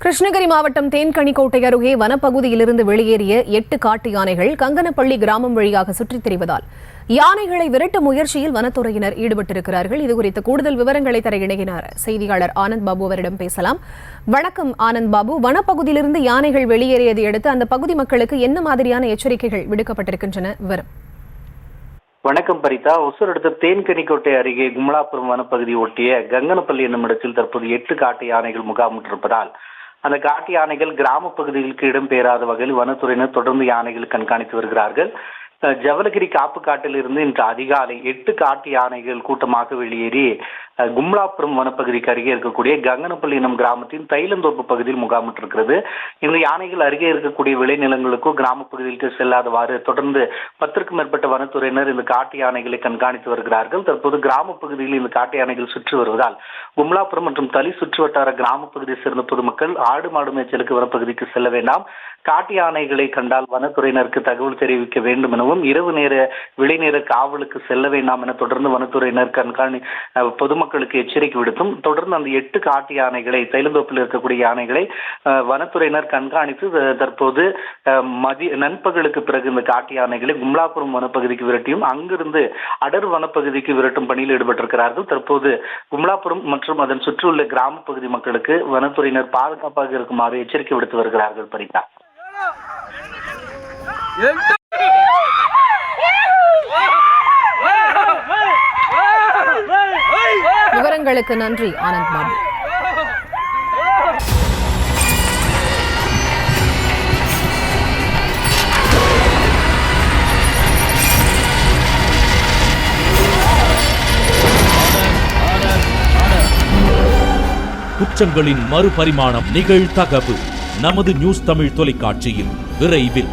கிருஷ்ணகிரி மாவட்டம் தேன்கனிக்கோட்டை அருகே வனப்பகுதியிலிருந்து வெளியேறிய 8 காட்டு யானைகள் கங்கனப்பள்ளி கிராமம் வழியாக சுற்றித் திரிவதால் யானைகளை விரட்ட முயற்சியில் வனத்துறையினர் ஈடுபட்டிருக்கிறார்கள். இதுகுறித்த கூடுதல் விவரங்களை தர இணைகிறார் செய்தியாளர் ஆனந்த் பாபு அவரிடம் பேசலாம். வணக்கம் ஆனந்த் பாபு. வனப்பகுதியிலிருந்து யானைகள் வெளியேறியதை அடுத்து அந்த பகுதி மக்களுக்கு என்ன மாதிரியான எச்சரிக்கைகள் விடுக்கப்பட்டிருக்கின்றன? விவரம். வணக்கம் பரிதா. ஒசூர் அடுத்த தேன்கனிக்கோட்டை அருகே கும்லாபுரம் வனப்பகுதி ஒட்டிய கங்கனப்பள்ளி என்னும் இடத்தில் தற்போது 8 காட்டு யானைகள் முகாமிட்டிருப்பதால் அந்த காட்டு யானைகள் கிராம பகுதிகளுக்கு இடம்பெயராத வகையில் வனத்துறையினர் தொடர்ந்து யானைகள் கண்காணித்து வருகிறார்கள். ஜவலகிரி காப்பு காட்டில் இருந்து இன்று அதிகாலை 8 காட்டு யானைகள் கூட்டமாக வெளியேறி கும்லாபுரம் வனப்பகுதிக்கு அருகே இருக்கக்கூடிய கங்கனப்பள்ளி எனும் கிராமத்தின் தைலந்தோப்பு பகுதியில் முகாமிட்டிருக்கிறது. இந்த யானைகள் அருகே இருக்கக்கூடிய விளைநிலங்களுக்கோ கிராம பகுதிகளுக்கு செல்லாதவாறு தொடர்ந்து 10க்கும் மேற்பட்ட வனத்துறையினர் இந்த காட்டு யானைகளை கண்காணித்து வருகிறார்கள். தற்போது கிராம பகுதியில் இந்த காட்டு யானைகள் சுற்றி வருவதால் கும்லாபுரம் மற்றும் தளி சுற்று வட்டார கிராம பகுதியை சேர்ந்த பொதுமக்கள் ஆடு மாடு மேய்ச்சலுக்கு வனப்பகுதிக்கு செல்ல வேண்டாம், காட்டு யானைகளை கண்டால் வனத்துறையினருக்கு தகவல் தெரிவிக்க வேண்டும் எனவும் இரவு நேர விளைநேர காவலுக்கு செல்ல வேண்டாம் என தொடர்ந்து வனத்துறையினர் பொதுமக்களுக்கு எச்சரிக்கை விடுத்தும் தொடர்ந்து அந்த 8 காட்டு யானைகளை தைலந்தோப்பில் இருக்கக்கூடிய யானைகளை வனத்துறையினர் கண்காணித்து தற்போது நண்பகலுக்கு பிறகு இந்த காட்டு யானைகளை கும்லாபுரம் வனப்பகுதிக்கு விரட்டியும் அங்கிருந்து அடர் வனப்பகுதிக்கு விரட்டும் பணியில் ஈடுபட்டிருக்கிறார்கள். தற்போது கும்லாபுரம் மற்றும் அதன் சுற்றியுள்ள கிராம பகுதி மக்களுக்கு வனத்துறையினர் பாதுகாப்பாக இருக்குமாறு எச்சரிக்கை விடுத்து வருகிறார்கள். பரிதா. விவரங்களுக்கு நன்றி ஆனந்த் பாபு. குற்றங்களின் மறுபரிமாணம் நிகழ்தகவு நமது நியூஸ் தமிழ் தொலைக்காட்சியில் விரைவில்.